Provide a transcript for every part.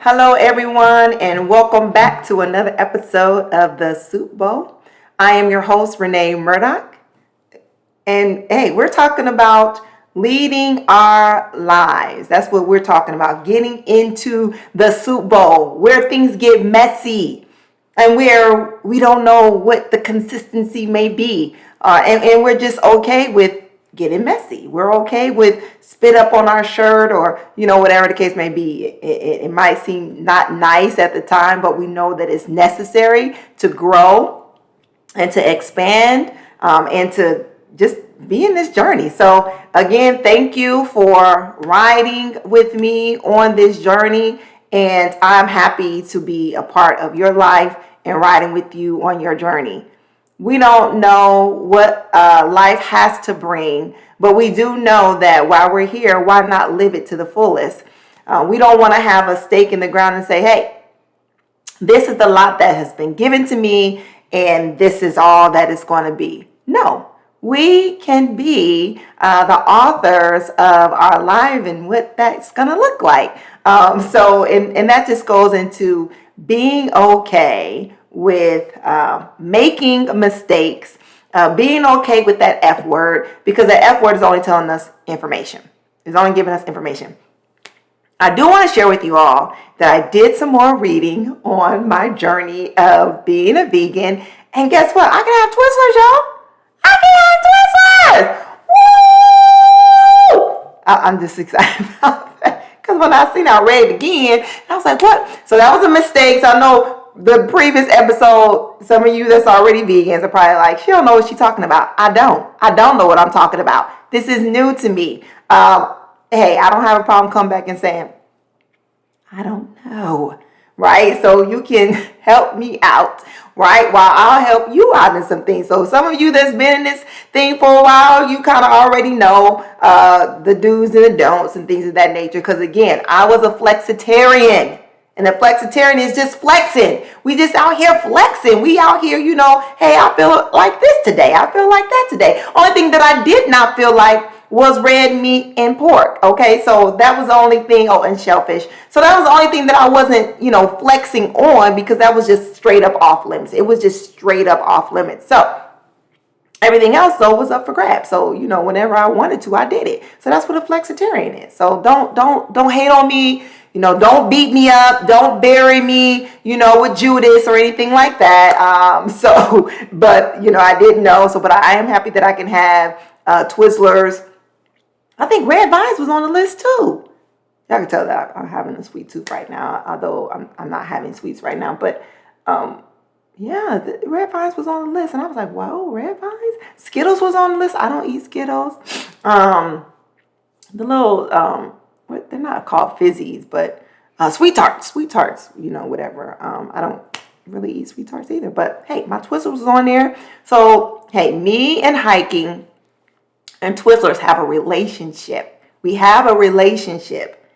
Hello, everyone, and welcome back to another episode of the Soup Bowl. I am your host, Renee Murdoch, and hey, we're talking about leading our lives. That's what we're talking about, getting into the Soup Bowl where things get messy and where we don't know what the consistency may be. And we're just okay with getting messy. We're okay with spit up on our shirt or, whatever the case may be. It might seem not nice at the time, but we know that it's necessary to grow and to expand and to just be in this journey. So again, thank you for riding with me on this journey. And I'm happy to be a part of your life and riding with you on your journey. We don't know what life has to bring, but we do know that while we're here, why not live it to the fullest? We don't want to have a stake in the ground and say, hey, this is the lot that has been given to me, and this is all that it's going to be. No, we can be the authors of our life and what that's going to look like. And that just goes into being okay with making mistakes, being okay with that F word, because that F word is only telling us information. It's only giving us information. I do want to share with you all that I did some more reading on my journey of being a vegan. And guess what? I can have Twizzlers, y'all. I can have Twizzlers. Woo! I'm just excited about that. Because when I seen I read it again, I was like, what? So that was a mistake. So I know the previous episode, some of you that's already vegans are probably like, she don't know what she's talking about. I don't know what I'm talking about. This is new to me. Hey, I don't have a problem coming back and saying, I don't know, right? So you can help me out, right? While I'll help you out in some things. So some of you that's been in this thing for a while, you kind of already know the do's and the don'ts and things of that nature. Because again, I was a flexitarian. And a flexitarian is just flexing. We just out here flexing. We out here, hey, I feel like this today. I feel like that today. Only thing that I did not feel like was red meat and pork. Okay, so that was the only thing. Oh, and shellfish. So that was the only thing that I wasn't, flexing on, because that was just straight up off limits. It was just straight up off limits. So everything else, though, was up for grabs. So, whenever I wanted to, I did it. So that's what a flexitarian is. So don't hate on me. Don't beat me up. Don't bury me, with Judas or anything like that. But, I didn't know. So, but I am happy that I can have Twizzlers. I think Red Vines was on the list too. Y'all can tell that I'm having a sweet tooth right now, although I'm not having sweets right now. But yeah, the Red Vines was on the list, and I was like, whoa, Red Vines? Skittles was on the list. I don't eat Skittles. The little they're not called fizzies, but sweet tarts, whatever. I don't really eat sweet tarts either. But hey, my Twizzlers was on there. So hey, me and hiking and Twizzlers have a relationship. We have a relationship.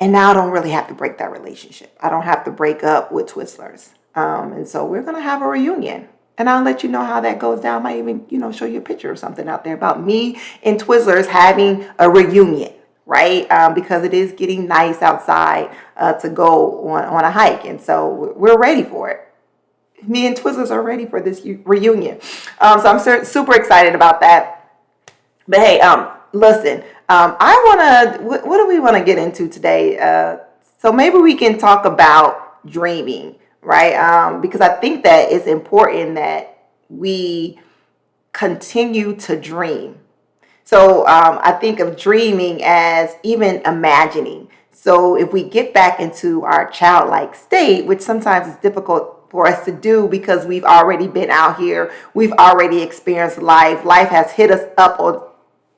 And now I don't really have to break that relationship. I don't have to break up with Twizzlers. And so we're going to have a reunion. And I'll let you know how that goes down. I might even, show you a picture or something out there about me and Twizzlers having a reunion, right? Because it is getting nice outside to go on a hike. And so we're ready for it. Me and Twizzlers are ready for this reunion. So I'm super excited about that. But hey, listen, what do we want to get into today? So maybe we can talk about dreaming, right? Because I think that it's important that we continue to dream. So I think of dreaming as even imagining. So if we get back into our childlike state, which sometimes is difficult for us to do because we've already been out here, we've already experienced life. Life has hit us up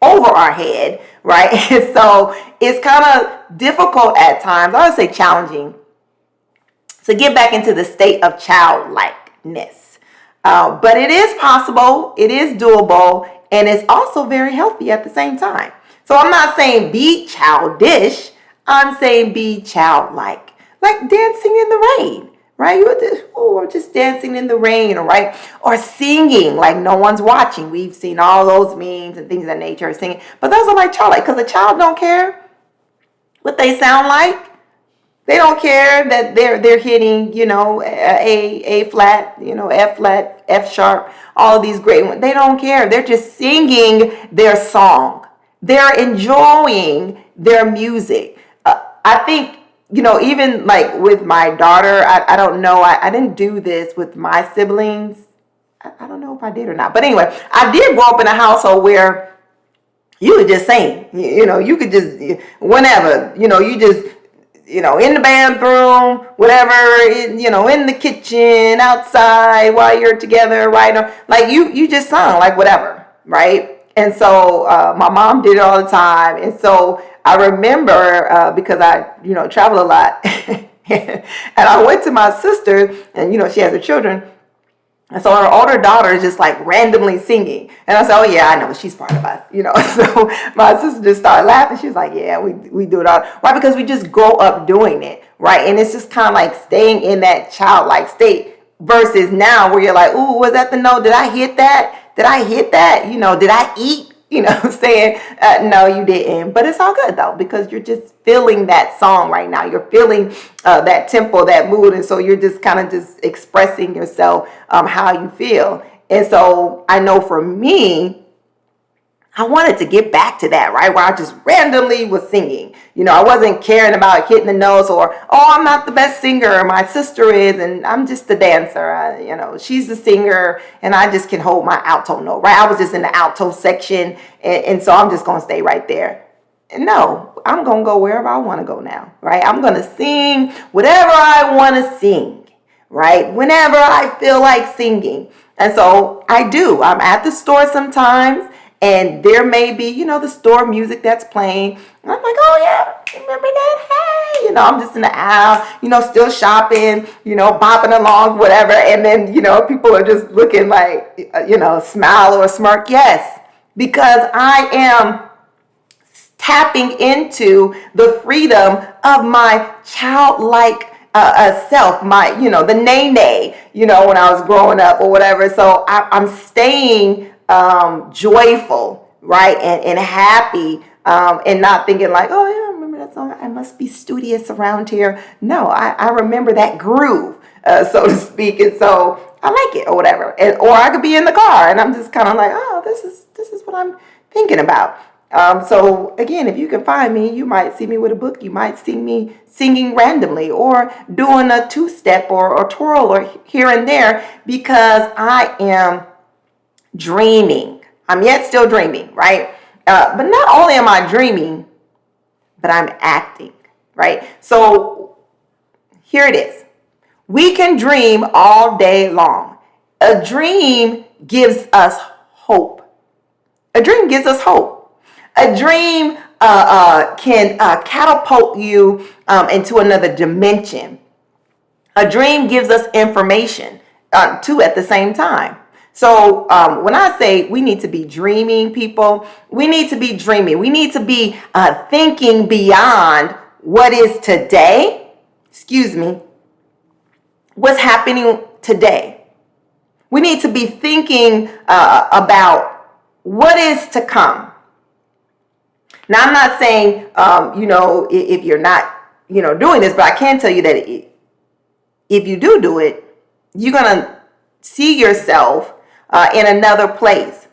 over our head, right? And so it's kind of difficult at times, I would say challenging, to get back into the state of childlikeness. But it is possible, it is doable, and it's also very healthy at the same time. So I'm not saying be childish, I'm saying be childlike, like dancing in the rain. Right? Or just dancing in the rain, right? Or singing like no one's watching. We've seen all those memes and things of that nature, singing. But those are like childlike, because a child don't care what they sound like. They don't care that they're hitting, A flat, F flat, F sharp, all of these great ones. They don't care. They're just singing their song. They're enjoying their music. I think, even like with my daughter, I don't know. I didn't do this with my siblings. I don't know if I did or not. But anyway, I did grow up in a household where you could just sing. You could just, whenever, you just, in the bathroom, whatever, in the kitchen, outside, while you're together, right? Like you just sung, like whatever, right? And so my mom did it all the time. And so I remember because I, travel a lot, and I went to my sister, and she has her children. And so her older daughter is just like randomly singing. And I said, oh yeah, I know, she's part of us, So my sister just started laughing. She was like, yeah, we do it all. Why? Because we just grow up doing it, right? And it's just kind of like staying in that childlike state versus now where you're like, ooh, was that the note? Did I hit that? Did I hit that? Did I eat? Saying, no, you didn't. But it's all good though, because you're just feeling that song right now. You're feeling that tempo, that mood. And so you're just kind of just expressing yourself, how you feel. And so I know for me, I wanted to get back to that, right? Where I just randomly was singing. I wasn't caring about hitting the notes or, oh, I'm not the best singer. My sister is, and I'm just a dancer. She's the singer, and I just can hold my alto note, right? I was just in the alto section, and so I'm just going to stay right there. No, I'm going to go wherever I want to go now, right? I'm going to sing whatever I want to sing, right? Whenever I feel like singing. And so I do. I'm at the store sometimes, and there may be, the store music that's playing. And I'm like, oh yeah, remember that? Hey, I'm just in the aisle, still shopping, bopping along, whatever. And then, people are just looking like, smile or smirk. Yes, because I am tapping into the freedom of my childlike self, my, the nay, when I was growing up or whatever. So I'm staying joyful, right, and happy, and not thinking like, oh yeah, I remember that song. I must be studious around here. No, I remember that groove, so to speak, and so I like it or whatever. Or I could be in the car and I'm just kind of like, oh, this is what I'm thinking about. So again, if you can find me, you might see me with a book. You might see me singing randomly or doing a two-step or twirl or here and there, because I am dreaming. I'm yet still dreaming, right? But not only am I dreaming, but I'm acting, right? So here it is. We can dream all day long. A dream gives us hope. A dream gives us hope. A dream can catapult you into another dimension. A dream gives us information too at the same time. So when I say we need to be dreaming, people, we need to be dreaming. We need to be thinking beyond what is today. What's happening today. We need to be thinking about what is to come. Now, I'm not saying, if you're not, doing this, but I can tell you that if you do it, you're going to see yourself in another place.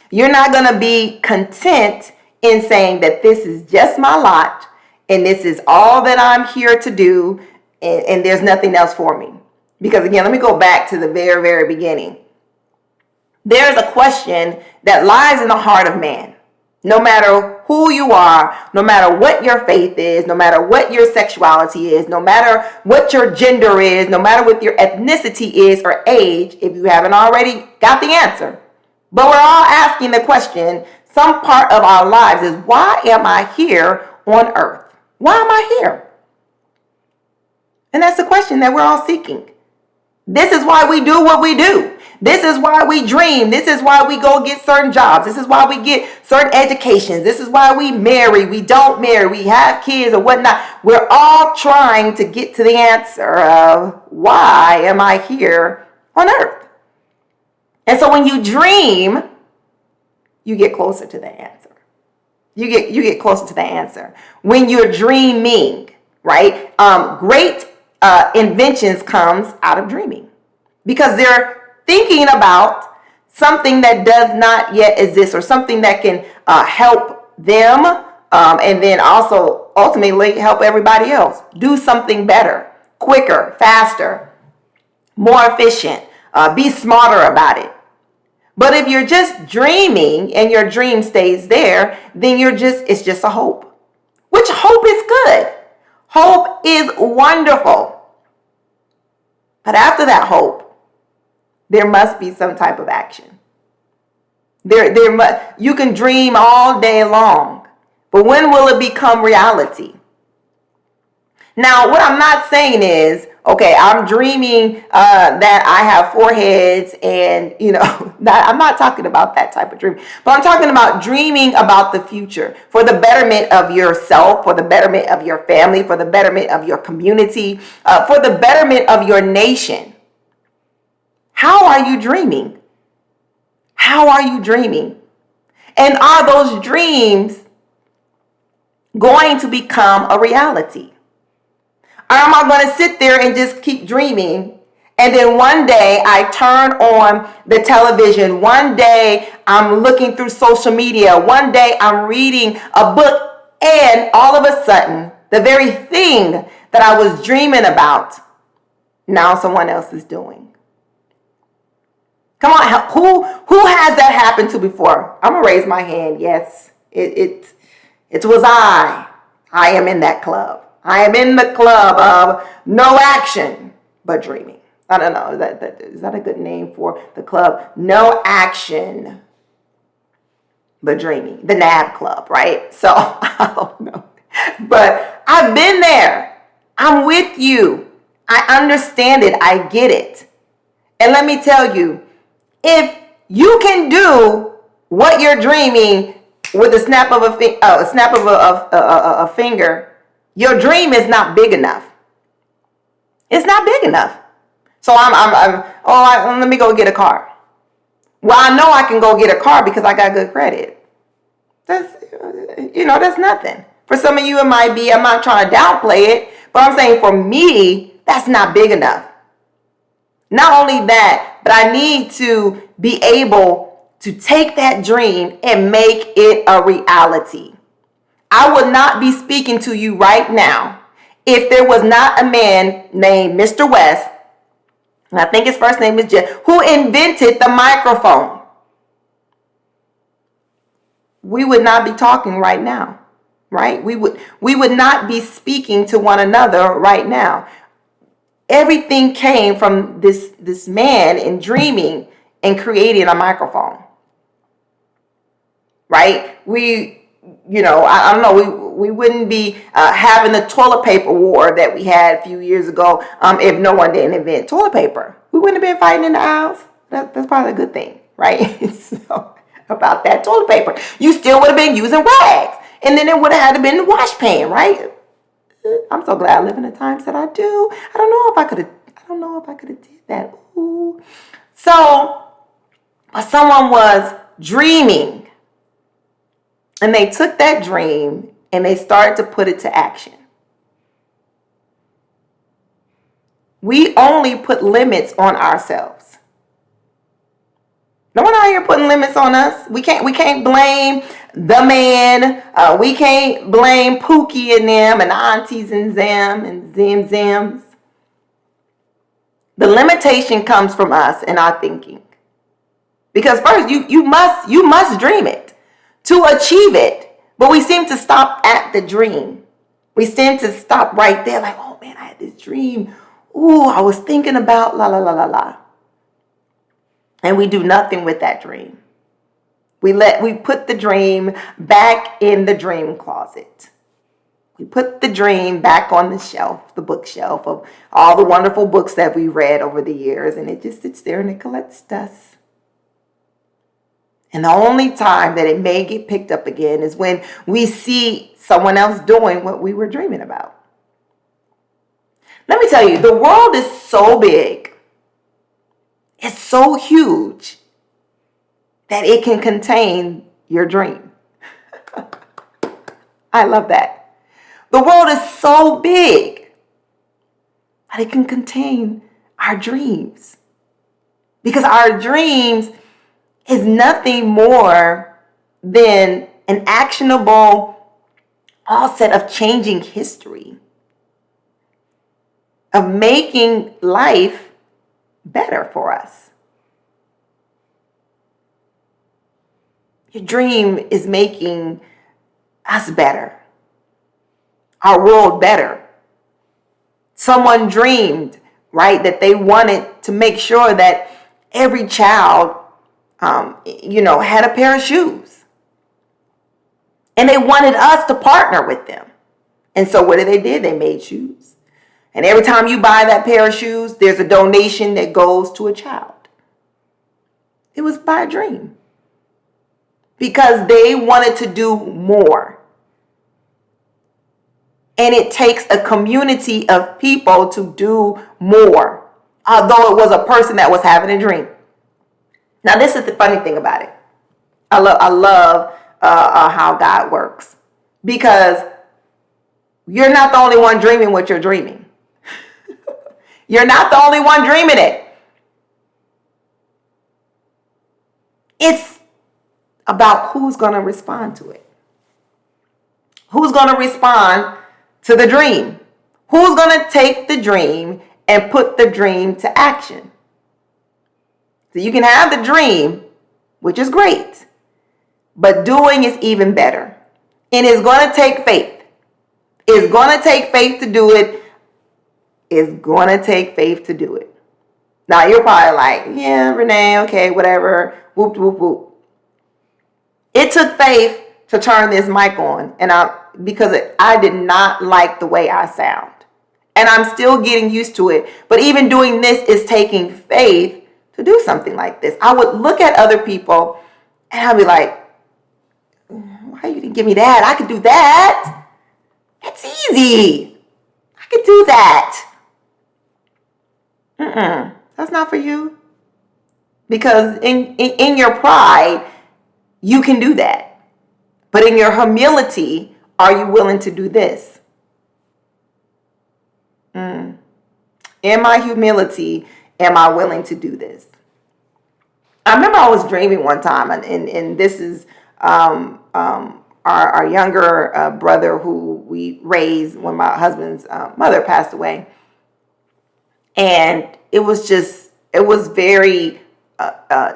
You're not going to be content in saying that this is just my lot and this is all that I'm here to do, and there's nothing else for me. Because again, let me go back to the very, very beginning. There's a question that lies in the heart of man. No matter who you are, no matter what your faith is, no matter what your sexuality is, no matter what your gender is, no matter what your ethnicity is or age, if you haven't already got the answer. But we're all asking the question, some part of our lives is, why am I here on earth? Why am I here? And that's the question that we're all seeking. This is why we do what we do. This is why we dream. This is why we go get certain jobs. This is why we get certain educations. This is why we marry. We don't marry. We have kids or whatnot. We're all trying to get to the answer of, why am I here on earth? And so when you dream, you get closer to the answer. You get closer to the answer. When you're dreaming, right? Great inventions comes out of dreaming because they're thinking about something that does not yet exist or something that can help them and then also ultimately help everybody else do something better, quicker, faster, more efficient, be smarter about it. But if you're just dreaming and your dream stays there, then it's just a hope, which hope is good. Hope is wonderful. But after that hope, there must be some type of action. You can dream all day long, but when will it become reality? Now, what I'm not saying is, okay, I'm dreaming that I have four heads and, I'm not talking about that type of dream. But I'm talking about dreaming about the future for the betterment of yourself, for the betterment of your family, for the betterment of your community, for the betterment of your nation. How are you dreaming? How are you dreaming? And are those dreams going to become a reality? Or am I going to sit there and just keep dreaming? And then one day I turn on the television. One day I'm looking through social media. One day I'm reading a book. And all of a sudden, the very thing that I was dreaming about, now someone else is doing. Come on, who has that happened to before? I'm going to raise my hand. Yes, it was I. I am in that club. I am in the club of no action but dreaming. I don't know. Is that a good name for the club? No action but dreaming. The NAB club, right? So I don't know. But I've been there. I'm with you. I understand it. I get it. And let me tell you, if you can do what you're dreaming with a snap of a finger, your dream is not big enough. It's not big enough. So let me go get a car. Well, I know I can go get a car because I got good credit. That's nothing. For some of you, it might be. I'm not trying to downplay it, but I'm saying for me, that's not big enough. Not only that, but I need to be able to take that dream and make it a reality. I would not be speaking to you right now if there was not a man named Mr. West, and I think his first name is Jeff, who invented the microphone. We would not be talking right now, right? We would not be speaking to one another right now. Everything came from this man in dreaming and creating a microphone, right? I don't know, we wouldn't be having the toilet paper war that we had a few years ago if no one didn't invent toilet paper. We wouldn't have been fighting in the aisles. That's probably a good thing, right? So about that toilet paper, you still would have been using rags, and then it would have had to been the wash pan, right? I'm so glad I live in the times that I do. I don't know if I could have did that. Ooh. So someone was dreaming, and they took that dream and they started to put it to action. We only put limits on ourselves. No one out here putting limits on us. We can't blame the man. We can't blame Pookie and them and aunties and them and Zims. The limitation comes from us and our thinking. Because first you must dream it to achieve it. But we seem to stop at the dream. We seem to stop right there like, oh man, I had this dream. Ooh, I was thinking about la la la la la. And we do nothing with that dream. We put the dream back in the dream closet. We put the dream back on the shelf, the bookshelf of all the wonderful books that we read over the years, and it just sits there and it collects dust. And the only time that it may get picked up again is when we see someone else doing what we were dreaming about. Let me tell you, the world is so big. It's so huge that it can contain your dream. I love that. The world is so big that it can contain our dreams. Because our dreams is nothing more than an actionable offset of changing history, of making life better for us. Your dream is making us better, our world better. Someone dreamed, right, that they wanted to make sure that every child, had a pair of shoes. And they wanted us to partner with them. And so what did? They made shoes. And every time you buy that pair of shoes, there's a donation that goes to a child. It was by a dream. Because they wanted to do more. And it takes a community of people to do more. Although it was a person that was having a dream. Now, this is the funny thing about it. I love how God works. Because you're not the only one dreaming what you're dreaming. You're not the only one dreaming it. It's about who's going to respond to it. Who's going to respond to the dream? Who's going to take the dream and put the dream to action? So you can have the dream, which is great, but doing is even better. And it's going to take faith. It's going to take faith to do it. It's going to take faith to do it. Now you're probably like, yeah, Renee, okay, whatever, whoop, whoop, whoop. It took faith to turn this mic on, because I did not like the way I sound. And I'm still getting used to it. But even doing this is taking faith to do something like this. I would look at other people and I'd be like, why you didn't give me that? I could do that. That's easy. I could do that. That's not for you. Because in your pride, you can do that. But in your humility, are you willing to do this? In my humility, am I willing to do this? I remember I was dreaming one time, and this is our younger brother who we raised when my husband's mother passed away. And it was very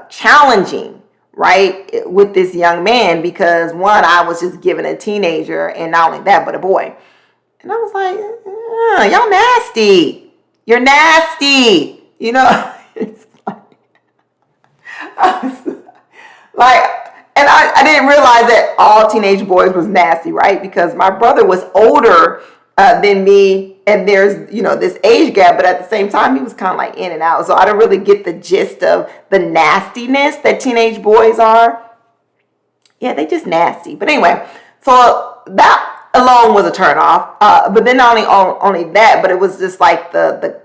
challenging, right, with this young man, because one, I was just given a teenager, and not only that, but a boy. And I was like, y'all nasty. You're nasty. It's and I didn't realize that all teenage boys was nasty, right? Because my brother was older than me, and there's, this age gap, but at the same time, he was kind of like in and out. So I didn't really get the gist of the nastiness that teenage boys are. Yeah, they just nasty. But anyway, so that alone was a turn off. But then not only that, but it was just like the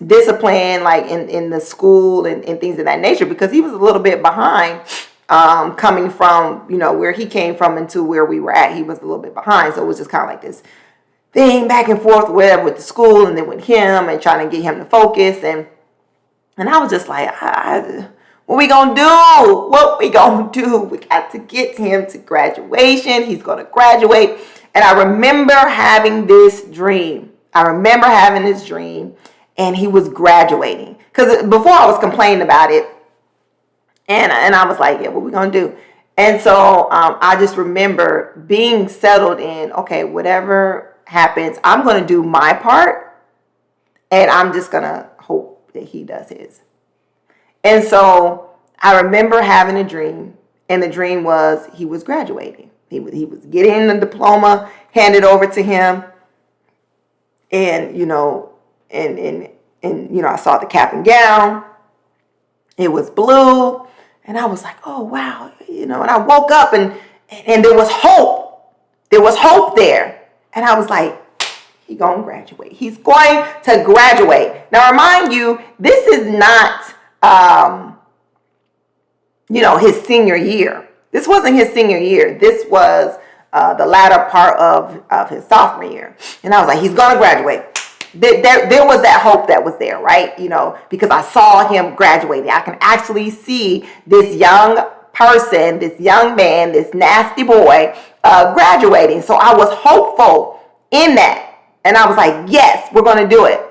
discipline, like in the school and things of that nature, because he was a little bit behind, coming from, where he came from into where we were at. He was a little bit behind. So it was just kind of like this thing back and forth with the school, and then with him, and trying to get him to focus. And I was just like, what we gonna do? What we gonna do? We got to get him to graduation. He's gonna graduate. And I remember having this dream. And he was graduating. Because before I was complaining about it. And I was like, yeah, what we gonna do? And so I just remember being settled in, okay, whatever happens, I'm gonna do my part. And I'm just gonna hope that he does his. And so I remember having a dream, and the dream was he was graduating. He was getting the diploma handed over to him, and I saw the cap and gown. It was blue, and I was like, oh wow, and I woke up and there was hope. There was hope there, and I was like, he's going to graduate. He's going to graduate. Now, remind you, this is not his senior year. This wasn't his senior year. This was the latter part of his sophomore year. And I was like, he's going to graduate. There was that hope that was there, right? Because I saw him graduating. I can actually see this young person, this young man, this nasty boy graduating. So I was hopeful in that. And I was like, yes, we're going to do it.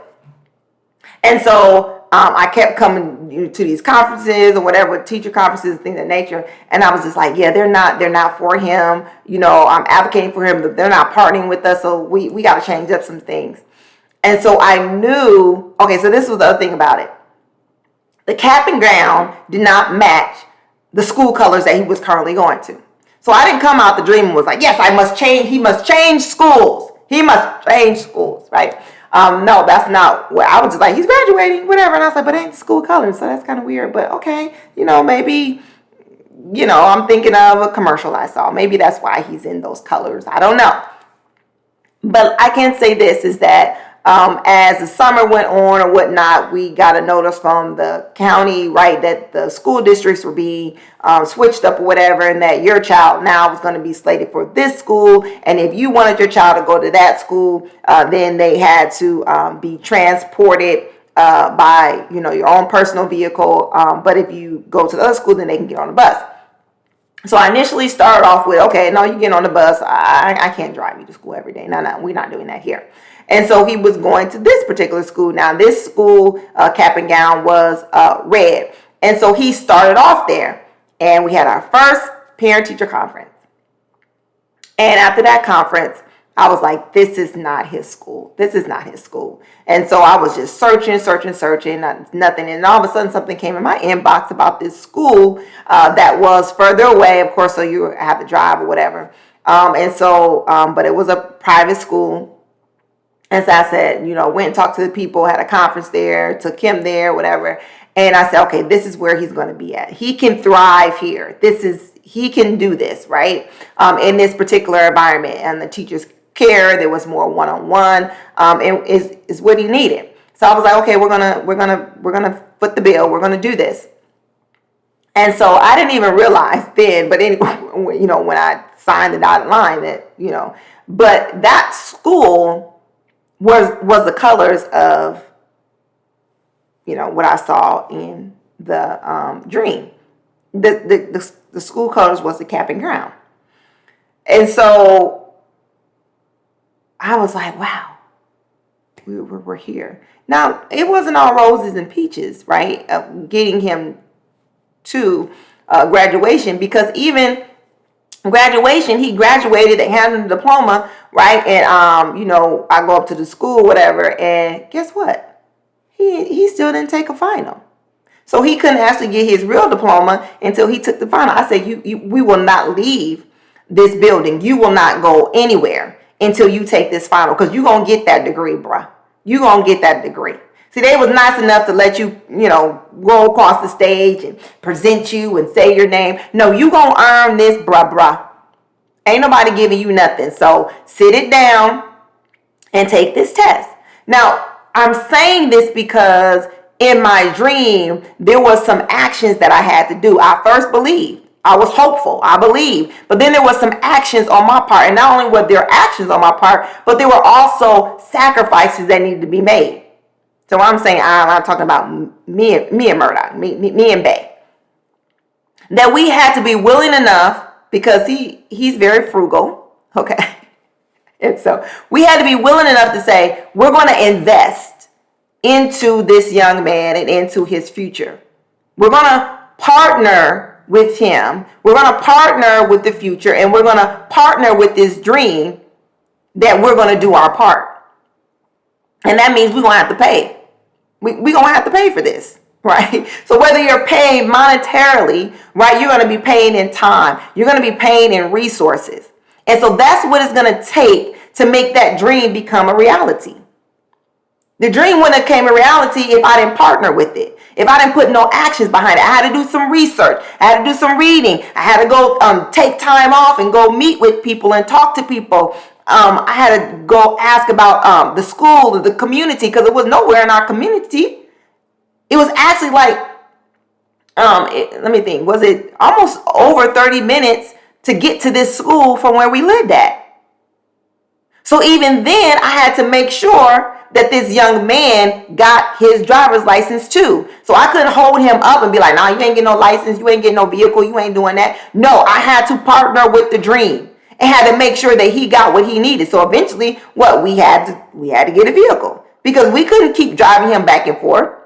And so I kept coming to these conferences or whatever, teacher conferences, things of that nature. And I was just like, yeah, they're not for him. I'm advocating for him. They're not partnering with us. So we got to change up some things. And so I knew, okay, so this was the other thing about it. The cap and gown did not match the school colors that he was currently going to. So I didn't come out the dream and was like, yes, I must change. He must change schools. He must change schools, right? No, that's not what I was just like, he's graduating, whatever. And I was like, but it ain't school colors. So that's kind of weird. But okay, maybe, I'm thinking of a commercial I saw. Maybe that's why he's in those colors. I don't know. But I can say this is that as the summer went on or whatnot, we got a notice from the county, right, that the school districts were being switched up or whatever, and that your child now was going to be slated for this school. And if you wanted your child to go to that school, then they had to be transported by, your own personal vehicle. But if you go to the other school, then they can get on the bus. So I initially started off with, okay, no, you get on the bus. I can't drive you to school every day. No, we're not doing that here. And so he was going to this particular school. Now, this school cap and gown was red. And so he started off there. And we had our first parent-teacher conference. And after that conference, I was like, this is not his school. This is not his school. And so I was just searching, nothing. And all of a sudden, something came in my inbox about this school that was further away, of course, so you have to drive or whatever. But it was a private school. And so I said, went and talked to the people, had a conference there, took him there, whatever. And I said, okay, this is where he's going to be at. He can thrive here. He can do this, right? In this particular environment. And the teachers care. There was more one-on-one. And is what he needed. So I was like, okay, we're gonna foot the bill. We're gonna do this. And so I didn't even realize then, but anyway, when I signed the dotted line that, but that school was the colors of, what I saw in the dream. The school colors was the cap and gown. And so I was like, wow, we're here. Now, it wasn't all roses and peaches, right, of getting him to graduation, because even graduation, he graduated, they handed him the diploma, right? And I go up to the school, whatever, and guess what? He still didn't take a final. So he couldn't actually get his real diploma until he took the final. I said, we will not leave this building. You will not go anywhere until you take this final, because you're going to get that degree, bruh. You're going to get that degree. See, they was nice enough to let you, go across the stage and present you and say your name. No, you going to earn this, bruh. Ain't nobody giving you nothing. So sit it down and take this test. Now, I'm saying this because in my dream, there was some actions that I had to do. I first believed. I was hopeful. I believed. But then there was some actions on my part. And not only were there actions on my part, but there were also sacrifices that needed to be made. So I'm saying, I'm talking about me and Murdoch, me and Bay. That we had to be willing enough, because he's very frugal, okay? And so we had to be willing enough to say, we're going to invest into this young man and into his future. We're going to partner with him. We're going to partner with the future, and we're going to partner with this dream that we're going to do our part. And that means we're going to have to pay. We're going to have to pay for this, right? So whether you're paying monetarily, right, you're going to be paying in time. You're going to be paying in resources. And so that's what it's going to take to make that dream become a reality. The dream wouldn't have become a reality if I didn't partner with it. If I didn't put no actions behind it. I had to do some research. I had to do some reading. I had to go take time off and go meet with people and talk to people. I had to go ask about the school, the community, because it was nowhere in our community. It was actually like, let me think, was it almost over 30 minutes to get to this school from where we lived at. So even then, I had to make sure that this young man got his driver's license too. So I couldn't hold him up and be like, nah, you ain't getting no license, you ain't getting no vehicle, you ain't doing that. No, I had to partner with the dream and had to make sure that he got what he needed. So eventually, we had to get a vehicle because we couldn't keep driving him back and forth.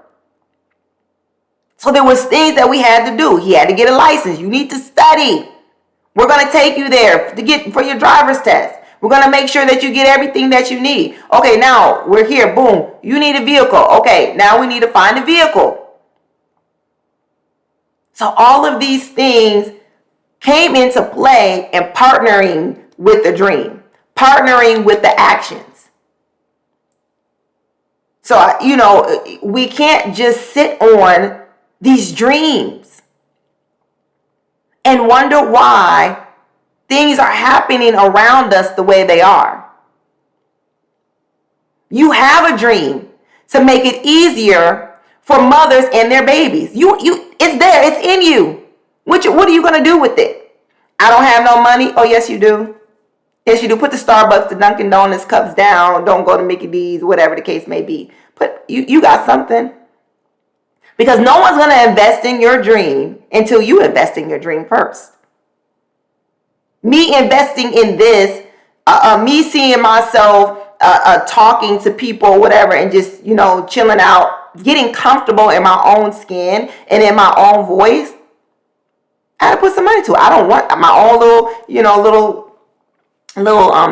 So there was things that we had to do. He had to get a license. You need to study. We're going to take you there for your driver's test. We're going to make sure that you get everything that you need. Okay, now we're here. Boom. You need a vehicle. Okay, now we need to find a vehicle. So all of these things came into play in partnering with the dream, partnering with the actions. So, we can't just sit on these dreams and wonder why things are happening around us the way they are. You have a dream to make it easier for mothers and their babies. It's there. It's in you. What are you going to do with it? I don't have no money. Oh, yes, you do. Yes, you do. Put the Starbucks, the Dunkin' Donuts cups down. Don't go to Mickey D's, whatever the case may be. But you got something. Because no one's going to invest in your dream until you invest in your dream first. Me investing in this, me seeing myself talking to people, whatever, and just, chilling out, getting comfortable in my own skin and in my own voice, I had to put some money to it. I don't want my own little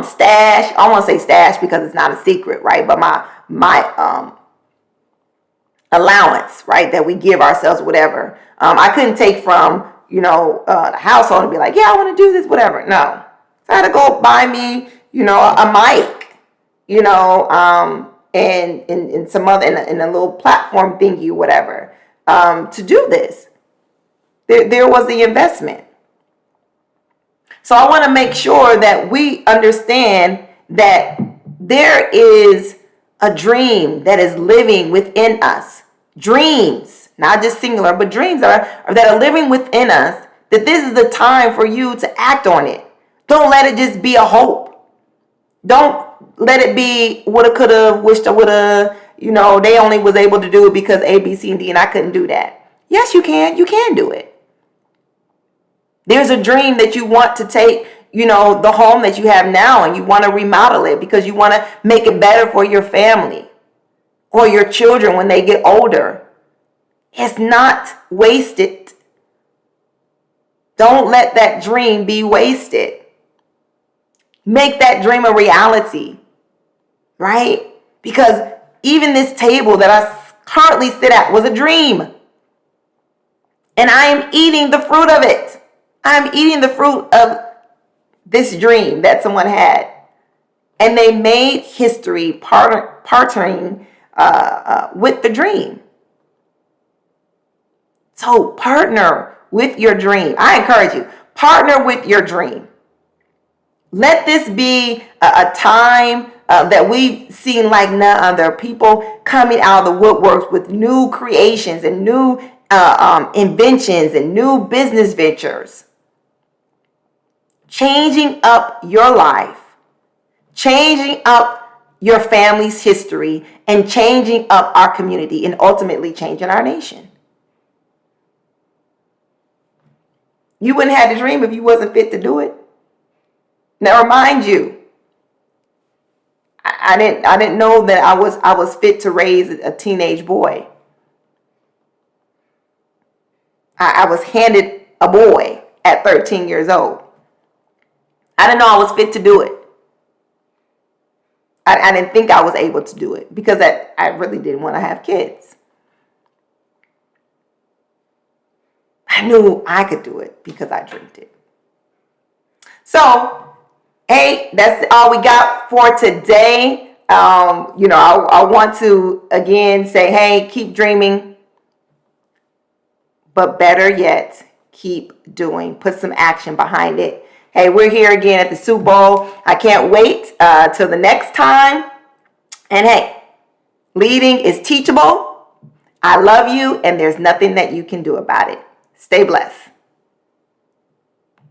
stash. I won't say stash because it's not a secret, right? But my allowance, right, that we give ourselves, whatever. I couldn't take from the household and be like, yeah, I want to do this, whatever. No. So I had to go buy me, a mic, and some other, in a little platform thingy, whatever, to do this. There was the investment. So I want to make sure that we understand that there is a dream that is living within us. Dreams, not just singular, but dreams that are living within us, that this is the time for you to act on it. Don't let it just be a hope. Don't let it be woulda, coulda, wished I woulda, they only was able to do it because A, B, C, and D, and I couldn't do that. Yes, you can. You can do it. There's a dream that you want to take, the home that you have now, and you want to remodel it because you want to make it better for your family or your children when they get older. It's not wasted. Don't let that dream be wasted. Make that dream a reality, right? Because even this table that I currently sit at was a dream. And I am eating the fruit of it. I'm eating the fruit of this dream that someone had. And they made history partnering with the dream. So partner with your dream. I encourage you, partner with your dream. Let this be a time that we've seen like none other. People coming out of the woodworks with new creations and new inventions and new business ventures. Changing up your life, changing up your family's history, and changing up our community, and ultimately changing our nation. You wouldn't have the dream if you wasn't fit to do it. Now, mind you, I didn't know that I was fit to raise a teenage boy. I was handed a boy at 13 years old. I didn't know I was fit to do it. I didn't think I was able to do it because I really didn't want to have kids. I knew I could do it because I dreamed it. So, hey, that's all we got for today. I want to again say, hey, keep dreaming, but better yet, keep doing. Put some action behind it. Hey, we're here again at the Super Bowl. I can't wait till the next time. And hey, leading is teachable. I love you, and there's nothing that you can do about it. Stay blessed.